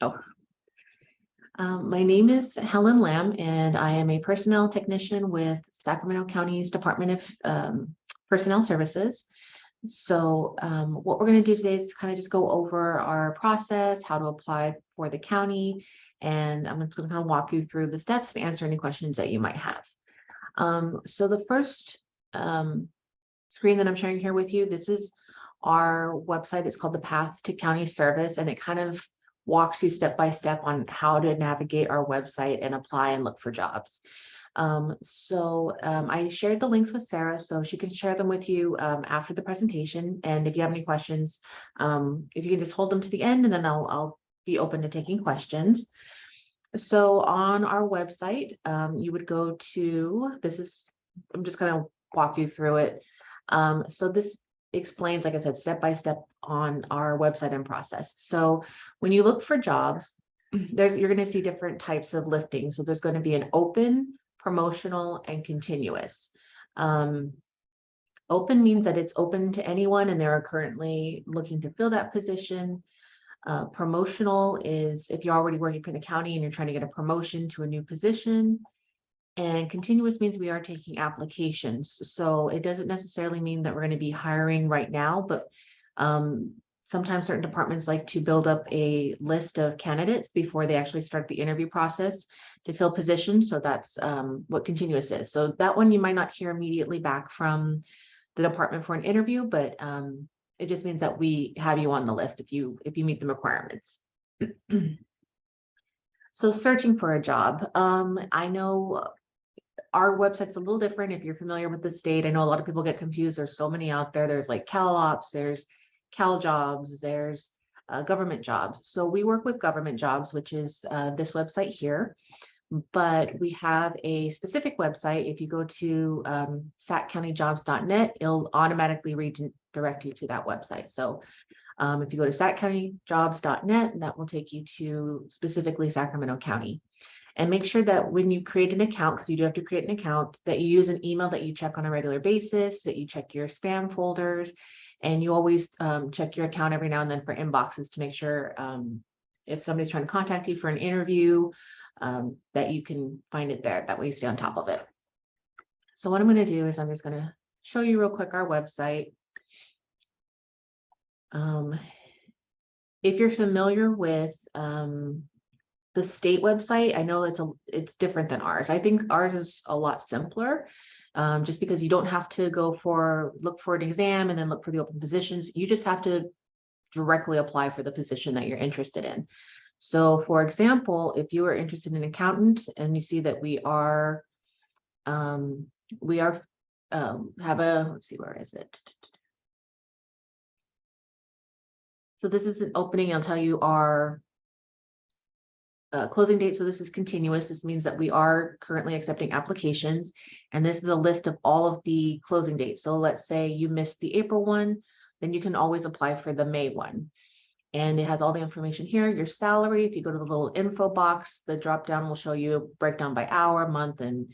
Oh, my name is Helen Lamb, and I am a personnel technician with Sacramento County's Department of Personnel Services. So what we're going to do today is kind of just go over our process, how to apply for the county, and I'm just going to kind of walk you through the steps and answer any questions that you might have. So the first screen that I'm sharing here with you, this is our website. It's called the Path to County Service, and it kind of walks you step by step on how to navigate our website and apply and look for jobs. I shared the links with Sarah, so she can share them with you after the presentation. And if you have any questions, if you can just hold them to the end, and then I'll be open to taking questions. So on our website, you would go to, I'm just going to walk you through it. So this explains, like I said, step by step on our website and process. So when you look for jobs, you're going to see different types of listings. So there's going to be an open, promotional, and continuous. Open means that it's open to anyone and they're currently looking to fill that position. Promotional is if you're already working for the county and you're trying to get a promotion to a new position. And continuous means we are taking applications. So it doesn't necessarily mean that we're going to be hiring right now, but sometimes certain departments like to build up a list of candidates before they actually start the interview process to fill positions. So that's what continuous is. So that one you might not hear immediately back from the department for an interview, but it just means that we have you on the list if you meet the requirements. So searching for a job. I know our website's a little different if you're familiar with the state. I know a lot of people get confused. There's so many out there. There's like CalOps, there's CalJobs, there's government jobs. So we work with government jobs, which is this website here. But we have a specific website. If you go to saccountyjobs.net, it'll automatically redirect you to that website. So if you go to saccountyjobs.net, that will take you to specifically Sacramento County. And make sure that when you create an account, because you do have to create an account, that you use an email that you check on a regular basis, that you check your spam folders, and you always check your account every now and then for inboxes to make sure if somebody's trying to contact you for an interview, that you can find it there. That way you stay on top of it. So what I'm going to do is I'm just going to show you real quick our website. If you're familiar with the state website, I know it's different than ours. I think ours is a lot simpler, just because you don't have to look for an exam and then look for the open positions. You just have to directly apply for the position that you're interested in. So for example, if you are interested in an accountant and you see that let's see, where is it? So this is an opening. I'll tell you our closing date. So this is continuous. This means that we are currently accepting applications. And this is a list of all of the closing dates. So let's say you missed the April one, then you can always apply for the May one. And it has all the information here, your salary. If you go to the little info box, the drop down will show you a breakdown by hour, month, and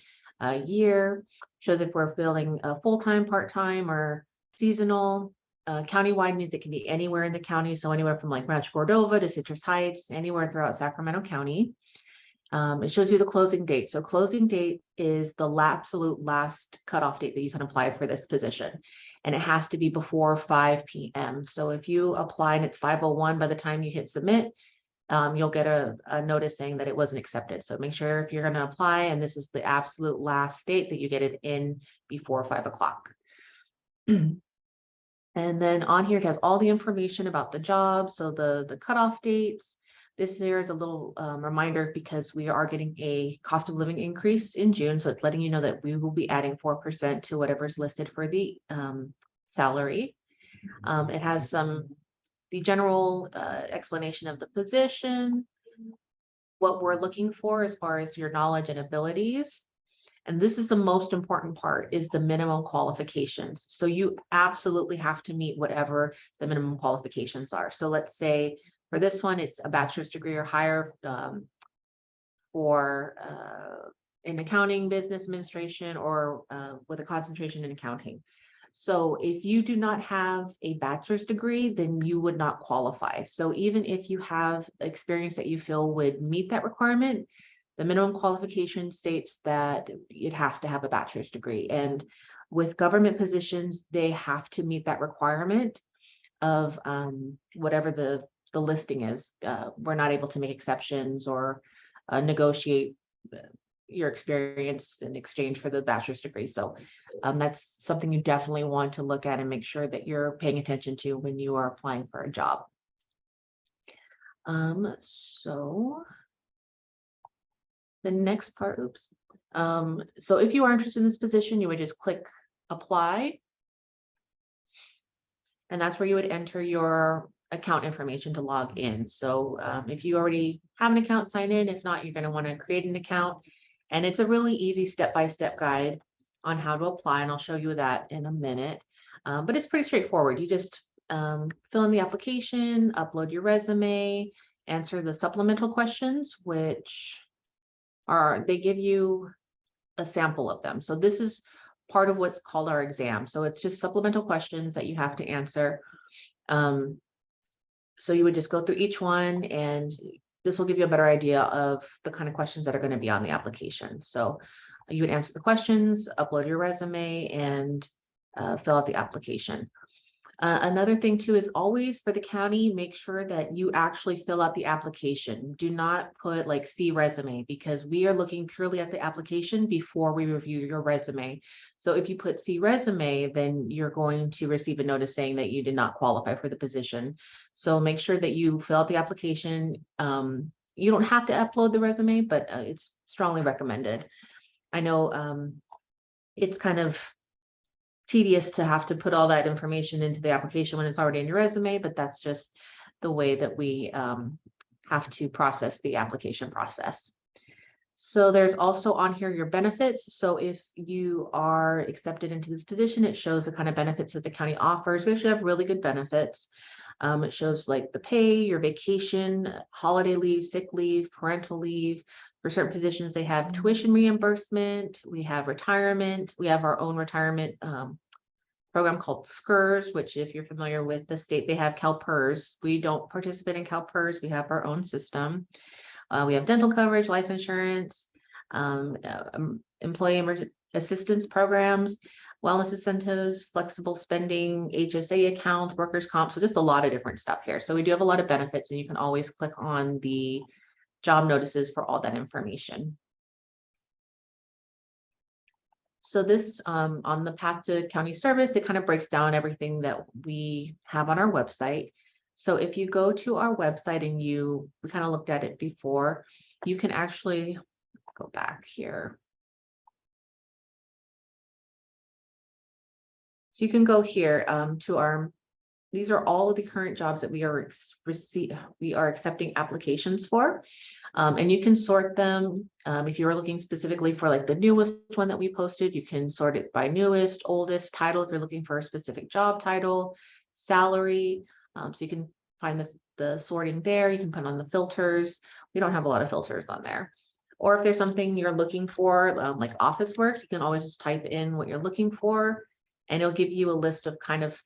year. Shows if we're filling full-time, part-time, or seasonal. Countywide means it can be anywhere in the county. So anywhere from like Rancho Cordova to Citrus Heights, anywhere throughout Sacramento County. It shows you the closing date. So closing date is the absolute last cutoff date that you can apply for this position. And it has to be before 5 p.m. So if you apply and it's 5:01, by the time you hit submit, you'll get a notice saying that it wasn't accepted. So make sure if you're going to apply and this is the absolute last date that you get it in before 5 o'clock. And then on here, it has all the information about the job. So the cutoff dates. This there is a little reminder because we are getting a cost of living increase in June. So it's letting you know that we will be adding 4% to whatever's listed for the salary. It has the general explanation of the position, what we're looking for as far as your knowledge and abilities. And this is the most important part, is the minimum qualifications. So you absolutely have to meet whatever the minimum qualifications are. So let's say for this one, it's a bachelor's degree or higher in accounting, business administration, or with a concentration in accounting. So if you do not have a bachelor's degree, then you would not qualify. So even if you have experience that you feel would meet that requirement, the minimum qualification states that it has to have a bachelor's degree. And with government positions, they have to meet that requirement of whatever the listing is. We're not able to make exceptions or negotiate your experience in exchange for the bachelor's degree. So that's something you definitely want to look at and make sure that you're paying attention to when you are applying for a job. So the next part, oops. So if you are interested in this position, you would just click apply. And that's where you would enter your account information to log in. So if you already have an account, sign in. If not, you're going to want to create an account. And it's a really easy step-by-step guide on how to apply. And I'll show you that in a minute. But it's pretty straightforward. You just fill in the application, upload your resume, answer the supplemental questions, which they give you a sample of them. So this is part of what's called our exam. So it's just supplemental questions that you have to answer. So you would just go through each one, and this will give you a better idea of the kind of questions that are going to be on the application. So you would answer the questions, upload your resume, and fill out the application. Another thing too is always for the county, make sure that you actually fill out the application. Do not put like see resume, because we are looking purely at the application before we review your resume. So if you put see resume, then you're going to receive a notice saying that you did not qualify for the position. So make sure that you fill out the application. You don't have to upload the resume, but it's strongly recommended. I know it's kind of tedious to have to put all that information into the application when it's already in your resume, but that's just the way that we have to process the application process. So there's also on here your benefits. So if you are accepted into this position, it shows the kind of benefits that the county offers. We actually have really good benefits. It shows like the pay, your vacation, holiday leave, sick leave, parental leave. For certain positions, they have tuition reimbursement. We have retirement. We have our own retirement program called SCRS, which if you're familiar with the state, they have CalPERS. We don't participate in CalPERS. We have our own system. We have dental coverage, life insurance, employee assistance programs, wellness incentives, flexible spending, HSA accounts, workers' comp. So just a lot of different stuff here. So we do have a lot of benefits, and you can always click on the job notices for all that information. So this on the path to county service, it kind of breaks down everything that we have on our website. So if you go to our website and we kind of looked at it before, you can actually go back here. So you can go here to these are all of the current jobs that we are accepting applications for. And you can sort them. If you are looking specifically for like the newest one that we posted, you can sort it by newest, oldest, title, if you're looking for a specific job title, salary. So you can find the sorting there. You can put on the filters. We don't have a lot of filters on there. Or if there's something you're looking for, like office work, you can always just type in what you're looking for, and it'll give you a list of kind of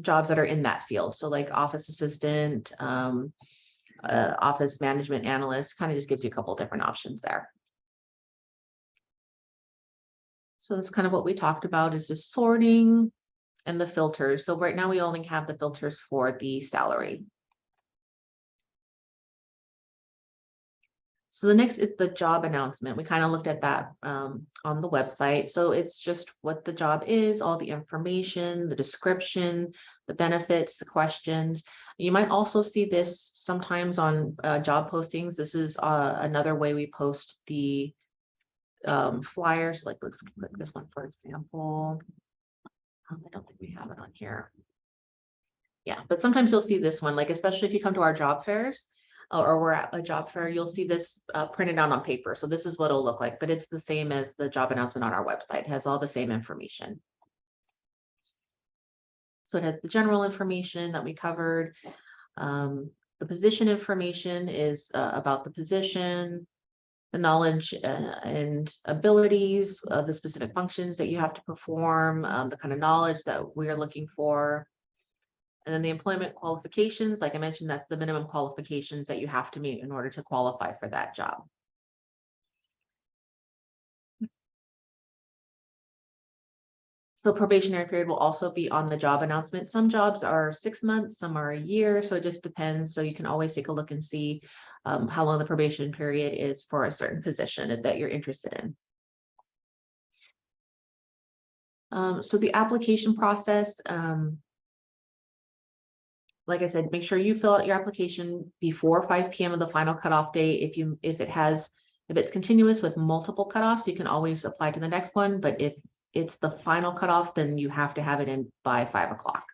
jobs that are in that field. So like office assistant, office management analyst, kind of just gives you a couple different options there. So that's kind of what we talked about, is just sorting and the filters. So right now we only have the filters for the salary. So the next is the job announcement. We kind of looked at that on the website. So it's just what the job is, all the information, the description, the benefits, the questions. You might also see this sometimes on job postings. This is another way we post the flyers. Like let's click this one, for example. I don't think we have it on here. Yeah, but sometimes you'll see this one, like especially if you come to our job fairs, or we're at a job fair, you'll see this printed out on paper. So this is what it'll look like, but it's the same as the job announcement on our website. It has all the same information. So it has the general information that we covered. The position information is about the position. the knowledge and abilities of the specific functions that you have to perform, the kind of knowledge that we are looking for. And then the employment qualifications, like I mentioned, that's the minimum qualifications that you have to meet in order to qualify for that job. So probationary period will also be on the job announcement. Some jobs are 6 months, some are a year, so it just depends. So you can always take a look and see how long the probation period is for a certain position that you're interested in. So the application process, like I said, make sure you fill out your application before 5 p.m. of the final cutoff date. If it's continuous with multiple cutoffs, you can always apply to the next one. But if it's the final cutoff, then you have to have it in by 5 o'clock.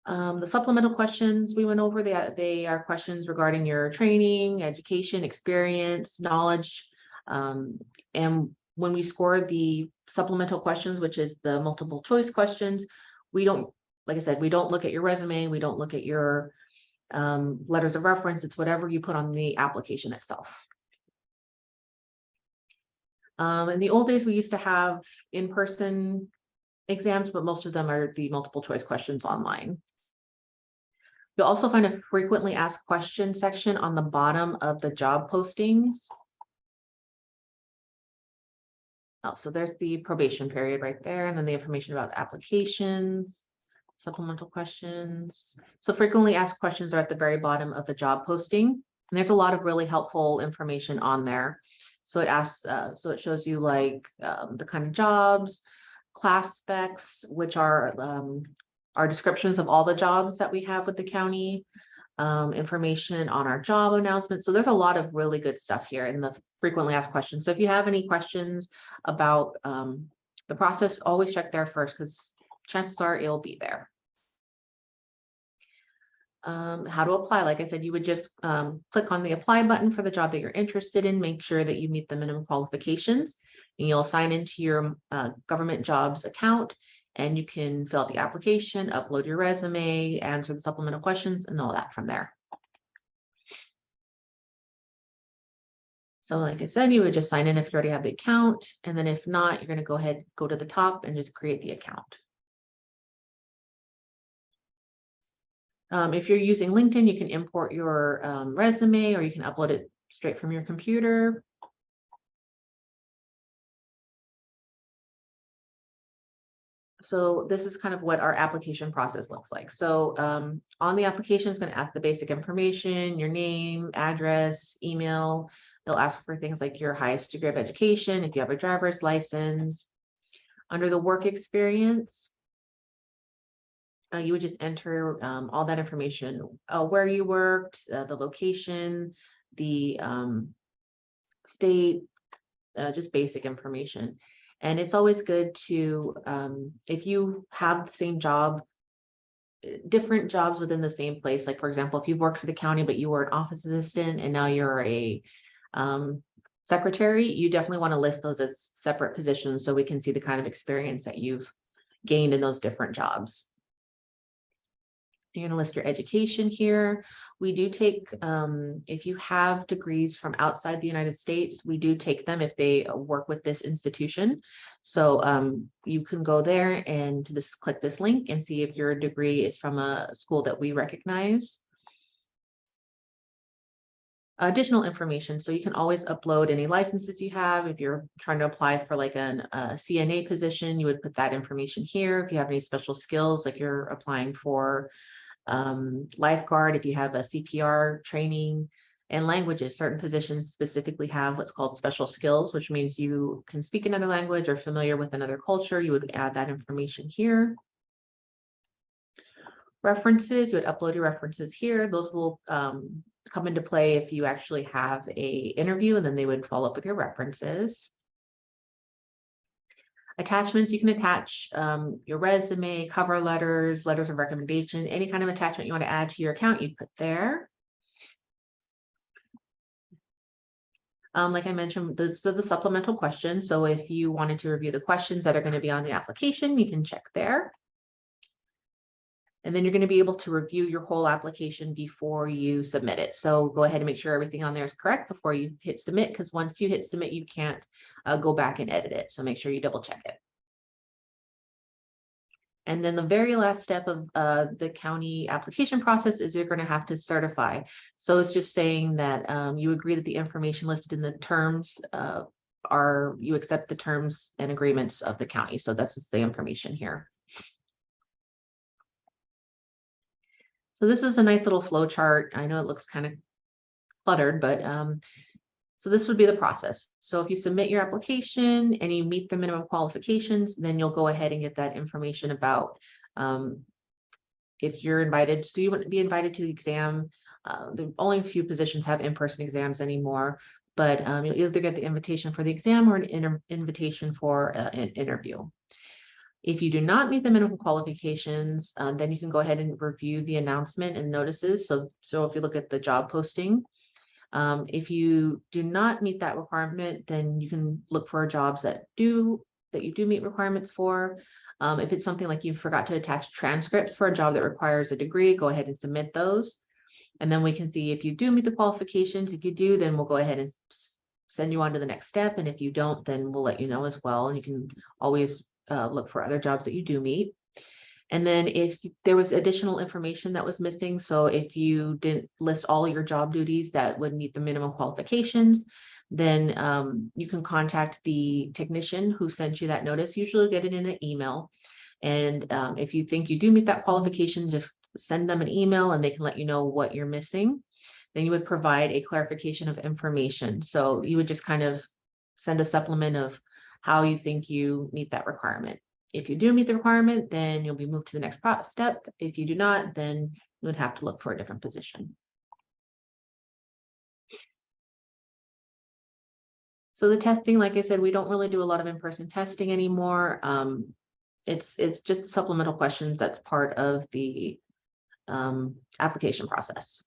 The supplemental questions we went over, they are questions regarding your training, education, experience, knowledge. And when we score the supplemental questions, which is the multiple choice questions, we don't, like I said, we don't look at your resume, we don't look at your letters of reference. It's whatever you put on the application itself. In the old days, we used to have in-person exams, but most of them are the multiple choice questions online. You'll also find a frequently asked questions section on the bottom of the job postings. Oh, so there's the probation period right there, and then the information about applications, supplemental questions. So frequently asked questions are at the very bottom of the job posting, and there's a lot of really helpful information on there. So it asks, so it shows you like the kind of jobs, class specs, which are descriptions of all the jobs that we have with the county, information on our job announcements. So there's a lot of really good stuff here in the frequently asked questions. So if you have any questions about the process, always check there first, because chances are it'll be there. How to apply, like I said, you would just click on the apply button for the job that you're interested in, make sure that you meet the minimum qualifications, and you'll sign into your government jobs account, and you can fill out the application, upload your resume, answer the supplemental questions, and all that from there. So like I said, you would just sign in if you already have the account, and then if not, you're going to go ahead, go to the top and just create the account. If you're using LinkedIn, you can import your resume, or you can upload it straight from your computer. So this is kind of what our application process looks like. So on the application, it's going to ask the basic information, your name, address, email. They'll ask for things like your highest degree of education, if you have a driver's license. Under the work experience, you would just enter all that information, where you worked, the location, the state, just basic information. And it's always good to, if you have the same job, different jobs within the same place, like for example, if you've worked for the county, but you were an office assistant and now you're a secretary, you definitely want to list those as separate positions so we can see the kind of experience that you've gained in those different jobs. You're going to list your education here. We do take, if you have degrees from outside the United States, we do take them if they work with this institution. So you can go there and just click this link and see if your degree is from a school that we recognize. Additional information. So you can always upload any licenses you have. If you're trying to apply for like a CNA position, you would put that information here. If you have any special skills, like you're applying for lifeguard, if you have a CPR training, and languages, certain positions specifically have what's called special skills, which means you can speak another language or familiar with another culture. You would add that information here. References, you would upload your references here. Those will come into play if you actually have a interview, and then they would follow up with your references. Attachments, you can attach your resume, cover letters, letters of recommendation, any kind of attachment you want to add to your account, you put there. Like I mentioned, those are the supplemental questions. So if you wanted to review the questions that are going to be on the application, you can check there. And then you're going to be able to review your whole application before you submit it. So go ahead and make sure everything on there is correct before you hit submit, because once you hit submit, you can't go back and edit it. So make sure you double check it. And then the very last step of the county application process is you're going to have to certify. So it's just saying that you agree that the information listed in the terms you accept the terms and agreements of the county. So that's just the information here. So this is a nice little flow chart. I know it looks kind of cluttered, but so this would be the process. So if you submit your application and you meet the minimum qualifications, then you'll go ahead and get that information about if you're invited. So you wouldn't be invited to the exam. Only a few positions have in-person exams anymore, but you'll either get the invitation for the exam or an invitation for an interview. If you do not meet the minimum qualifications, then you can go ahead and review the announcement and notices. So if you look at the job posting, if you do not meet that requirement, then you can look for jobs that you do meet requirements for. If it's something like you forgot to attach transcripts for a job that requires a degree, go ahead and submit those. And then we can see if you do meet the qualifications. If you do, then we'll go ahead and send you on to the next step. And if you don't, then we'll let you know as well. And you can always look for other jobs that you do meet. And then if there was additional information that was missing, so if you didn't list all your job duties that would meet the minimum qualifications, then you can contact the technician who sent you that notice. Usually get it in an email. And if you think you do meet that qualification, just send them an email and they can let you know what you're missing. Then you would provide a clarification of information. So you would just kind of send a supplement of how you think you meet that requirement. If you do meet the requirement, then you'll be moved to the next step. If you do not, then you would have to look for a different position. So the testing, like I said, we don't really do a lot of in-person testing anymore. It's just supplemental questions that's part of the application process.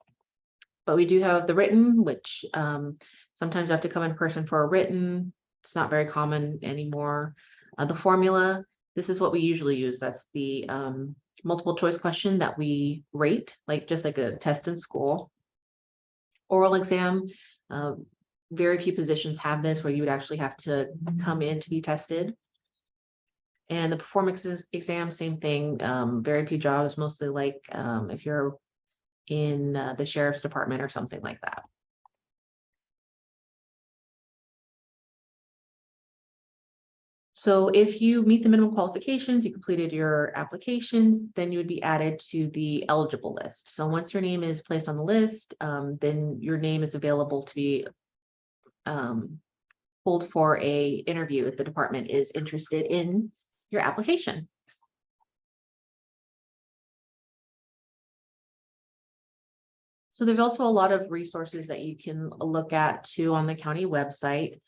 But we do have the written, which sometimes you have to come in person for a written. It's not very common anymore. The formula, this is what we usually use. That's the multiple choice question that we rate, just like a test in school. Oral exam, very few positions have this where you would actually have to come in to be tested. And the performance exam, same thing. Very few jobs, mostly if you're in the sheriff's department or something like that. So if you meet the minimum qualifications, you completed your applications, then you would be added to the eligible list. So once your name is placed on the list, then your name is available to be pulled for a interview if the department is interested in your application. So there's also a lot of resources that you can look at too on the county website,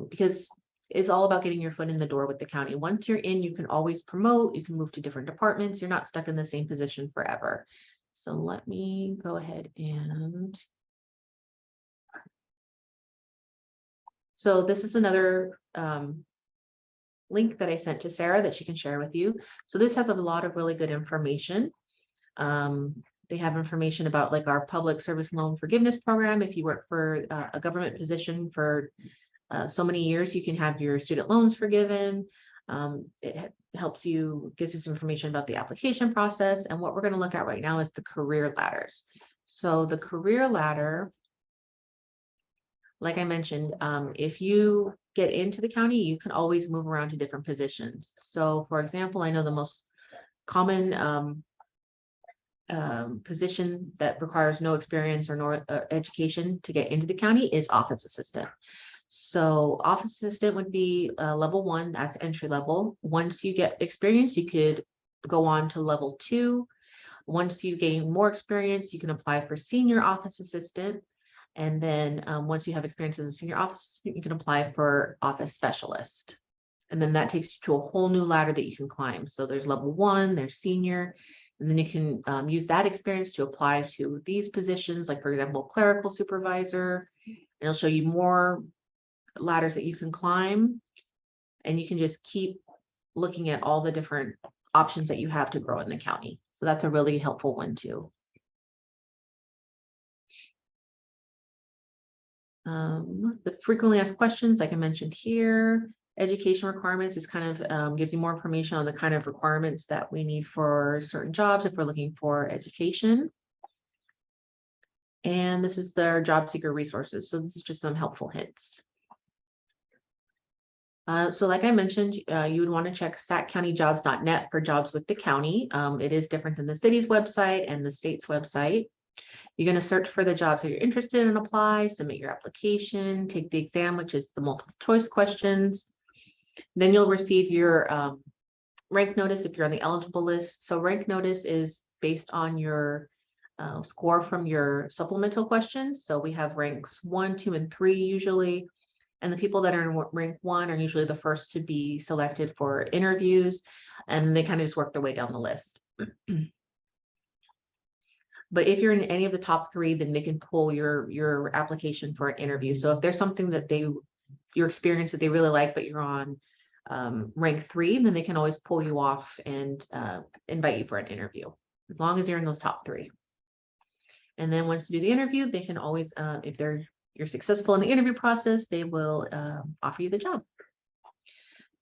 because it's all about getting your foot in the door with the county. Once you're in, you can always promote, you can move to different departments. You're not stuck in the same position forever. So let me go ahead and. So this is another link that I sent to Sarah that she can share with you. So this has a lot of really good information. They have information about our public service loan forgiveness program. If you work for a government position for so many years, you can have your student loans forgiven. It helps you, gives you some information about the application process. And what we're going to look at right now is the career ladders. So the career ladder, like I mentioned, if you get into the county, you can always move around to different positions. So for example, I know the most common position that requires no experience or no education to get into the county is office assistant. So office assistant would be level 1, that's entry level. Once you get experience, you could go on to level 2. Once you gain more experience, you can apply for senior office assistant. And then once you have experience as a senior office assistant, you can apply for office specialist. And then that takes you to a whole new ladder that you can climb. So there's level 1, there's senior, and then you can use that experience to apply to these positions, like for example, clerical supervisor, and it'll show you more ladders that you can climb, and you can just keep looking at all the different options that you have to grow in the county. So that's a really helpful one too. The frequently asked questions, like I mentioned here, education requirements is kind of gives you more information on the kind of requirements that we need for certain jobs if we're looking for education. And this is their job seeker resources. So this is just some helpful hints. So like I mentioned, you would want to check saccountyjobs.net for jobs with the county. It is different than the city's website and the state's website. You're going to search for the jobs that you're interested in, apply, submit your application, take the exam, which is the multiple choice questions. Then you'll receive your rank notice if you're on the eligible list. So rank notice is based on your score from your supplemental questions. So we have ranks 1, 2, and 3 usually. And the people that are in rank 1 are usually the first to be selected for interviews, and they kind of just work their way down the list. But if you're in any of the top 3, then they can pull your application for an interview. So if there's something that your experience that they really like, but you're on rank 3, then they can always pull you off and invite you for an interview, as long as you're in those top 3. And then once you do the interview, they can always, if you're successful in the interview process, they will offer you the job.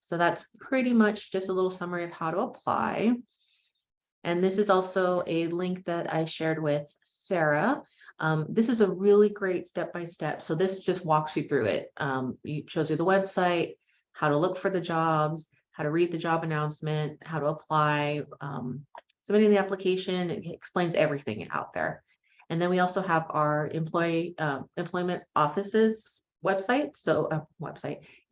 So that's pretty much just a little summary of how to apply. And this is also a link that I shared with Sarah. This is a really great step-by-step. So this just walks you through it. It shows you the website, how to look for the jobs, how to read the job announcement, how to apply, submitting the application. It explains everything out there. And then we also have our employment offices website. So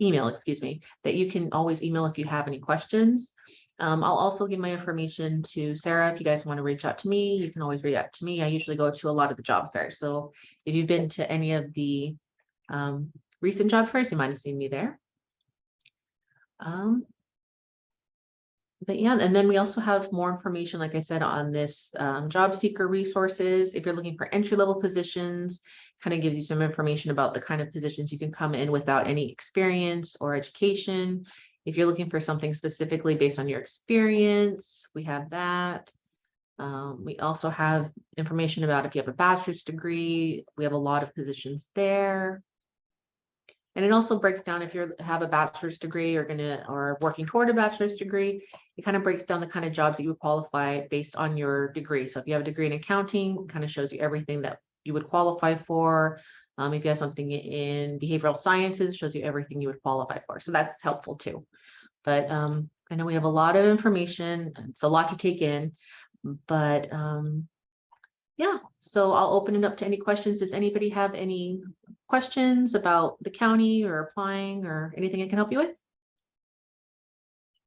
email, excuse me, that you can always email if you have any questions. I'll also give my information to Sarah. If you guys want to reach out to me, you can always reach out to me. I usually go to a lot of the job fairs. So if you've been to any of the recent job fairs, you might have seen me there. But yeah, and then we also have more information, like I said, on this job seeker resources. If you're looking for entry-level positions, kind of gives you some information about the kind of positions you can come in without any experience or education. If you're looking for something specifically based on your experience, we have that. We also have information about if you have a bachelor's degree, we have a lot of positions there. And it also breaks down if you have a bachelor's degree or working toward a bachelor's degree, it kind of breaks down the kind of jobs that you would qualify based on your degree. So if you have a degree in accounting, it kind of shows you everything that you would qualify for. If you have something in behavioral sciences, it shows you everything you would qualify for. So that's helpful too. But I know we have a lot of information. It's a lot to take in, but yeah, so I'll open it up to any questions. Does anybody have any questions about the county or applying or anything I can help you with?